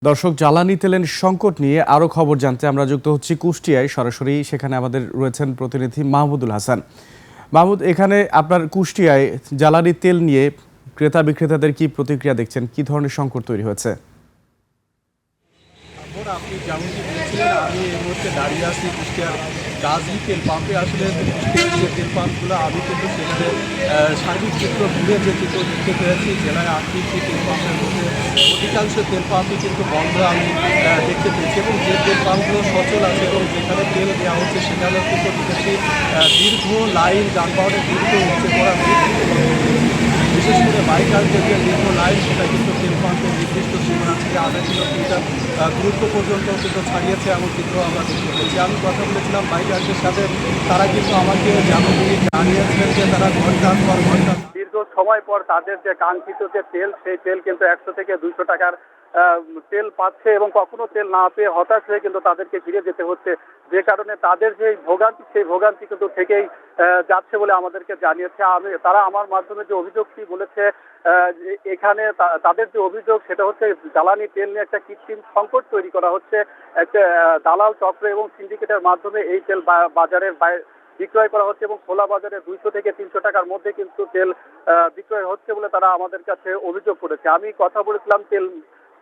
দর্শক, জ্বালানি তেলের সংকট নিয়ে আরো খবর জানতে আমরা যুক্ত হচ্ছি কুষ্টিয়ায় সরাসরি। সেখানে আমাদের রয়েছেন প্রতিনিধি মাহমুদুল হাসান। মাহমুদ, এখানে আপনার কুষ্টিয়ায় জ্বালানি তেল নিয়ে ক্রেতা বিক্রেতাদের কি প্রতিক্রিয়া দেখছেন? কি ধরনের সংকট তৈরি হয়েছে? আপনি যেমনটি বলছিলেন, আমি এই মুহূর্তে দাঁড়িয়ে আছি কুষ্টিয়ার গাজী তেল পাম্পে। আসলে কুষ্টিয়ার যে তেল পাম্পগুলো, আমি কিন্তু সেখানে সার্বিক চিত্র ঘুরে যে চিত্র দেখতে পেয়েছি, জেলায় 8টি তেল পাম্পের মধ্যে অধিকাংশ তেল পাম্পই কিন্তু বন্ধ আমি দেখতে পেয়েছি। এবং যে তেল পাম্পগুলো সচল আছে এবং যেখানে তেল দেওয়া হচ্ছে সেখানে কিন্তু দেখেছি দীর্ঘ লাইন, যানবাহনের দীর্ঘ উঠে পড়া বিশেষ করে বাইকারদের যে দীর্ঘ লাইন, সেটা কিন্তু তেল পাম্পের নির্দিষ্ট সীমানা থেকে 1/2 কিলোমিটার দূরত্ব পর্যন্ত কিন্তু ছাড়িয়েছে এমন চিত্র আমরা দেখতে পেয়েছি। আমি কথা বলেছিলাম বাইকারদের সাথে, তারা কিন্তু আমাকে যেমনটি জানিয়েছেন যে তারা ঘন্টার পর ঘন্টা দীর্ঘ সময় পর তাদের যে কাঙ্ক্ষিত যে তেল, সেই তেল কিন্তু 100 থেকে 200 টাকার তেল পাচ্ছে এবং কখনো তেল না পেয়ে হতাশ হয়ে কিন্তু তাদেরকে ফিরে যেতে হচ্ছে, যে কারণে তাদের যে ভোগান্তি, সেই ভোগান্তি কিন্তু থেকেই যাচ্ছে বলে আমাদেরকে জানিয়েছে। তারা আমার মাধ্যমে যে অভিযোগটি বলেছে, এখানে তাদের যে অভিযোগ সেটা হচ্ছে জ্বালানি তেল নিয়ে একটা কৃত্রিম সংকট তৈরি করা হচ্ছে। একটা দালাল চক্র এবং সিন্ডিকেটের মাধ্যমে এই তেল বাজারের বিক্রয় করা হচ্ছে এবং খোলা বাজারে 200 থেকে 300 টাকার মধ্যে কিন্তু তেল বিক্রয় হচ্ছে বলে তারা আমাদের কাছে অভিযোগ করেছে। আমি কথা বলেছিলাম তেল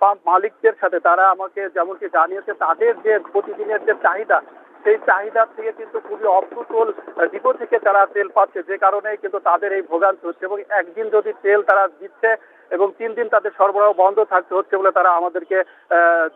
পাম্প মালিকদের সাথে, তারা আমাকে যেমনটি জানিয়েছে তাদের যে প্রতিদিনের যে চাহিদা, সেই চাহিদা থেকে কিন্তু খুবই অপ্রতুল ডিপো থেকে তারা তেল পাচ্ছে, যে কারণে কিন্তু তাদের এই ভোগান্তি হচ্ছে। এবং একদিন যদি তেল তারা দিচ্ছে এবং 3 দিন তাদের সরবরাহ বন্ধ থাকতে হচ্ছে বলে তারা আমাদেরকে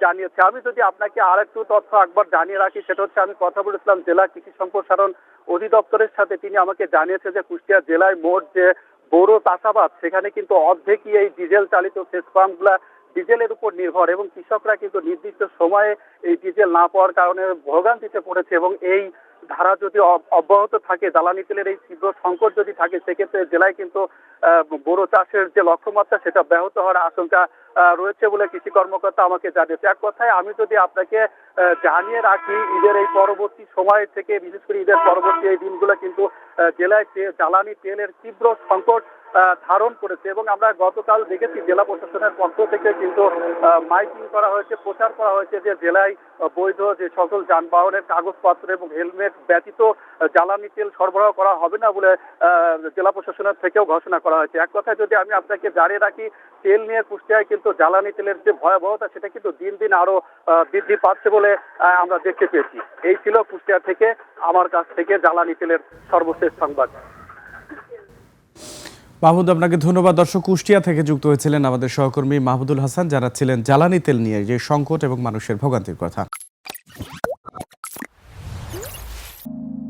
জানিয়েছে। আমি যদি আপনাকে আরেকটু তথ্য একবার জানিয়ে রাখি, সেটা হচ্ছে আমি কথা বলেছিলাম জেলা কৃষি সম্প্রসারণ অধিদপ্তরের সাথে। তিনি আমাকে জানিয়েছে যে কুষ্টিয়া জেলায় মোট যে বড় চাষাবাদ, সেখানে কিন্তু অর্ধেকই এই ডিজেল চালিত সেচ পাম্পগুলা ডিজেলের উপর নির্ভর এবং কৃষকরা কিন্তু নির্দিষ্ট সময়ে এই ডিজেল না পাওয়ার কারণে ভোগান্তিতে পড়েছে। এবং এই ধারা যদি অব্যাহত থাকে, জ্বালানি তেলের এই তীব্র সংকট যদি থাকে, সেক্ষেত্রে জেলায় কিন্তু বড় চাষের যে লক্ষ্যমাত্রা, সেটা ব্যাহত হওয়ার আশঙ্কা রয়েছে বলে কৃষি কর্মকর্তা আমাকে জানিয়েছে। এক কথায় আমি যদি আপনাকে জানিয়ে রাখি, ঈদের এই পরবর্তী সময় থেকে, বিশেষ করে ঈদের পরবর্তী এই দিনগুলো কিন্তু জেলায় জ্বালানি তেলের তীব্র সংকট ধারণ করেছে। এবং আমরা গতকাল দেখেছি জেলা প্রশাসনের পক্ষ থেকে কিন্তু মাইকিং করা হয়েছে, প্রচার করা হয়েছে যে জেলায় বৈধ যে সকল যানবাহনের কাগজপত্র এবং হেলমেট ব্যতীত জ্বালানি তেল সরবরাহ করা হবে না বলে জেলা প্রশাসনের থেকেও ঘোষণা করা হয়েছে। এক কথায় যদি আমি আপনাকে জানিয়ে রাখি, তেল নিয়ে কুষ্টিয়ায় কিন্তু জ্বালানি তেলের যে ভয়াবহতা, সেটা কিন্তু দিন দিন আরো বৃদ্ধি পাচ্ছে বলে আমরা দেখতে পেয়েছি। এই ছিল কুষ্টিয়া থেকে আমার কাছ থেকে জ্বালানি তেলের সর্বশেষ সংবাদ। মাহমুদ, আপনাকে ধন্যবাদ। দর্শক, কুষ্টিয়া থেকে যুক্ত হয়েছিলেন আমাদের সহকর্মী মাহমুদুল হাসান, জানাচ্ছিলেন জ্বালানি তেল নিয়ে যে সংকট এবং মানুষের ভোগান্তির কথা।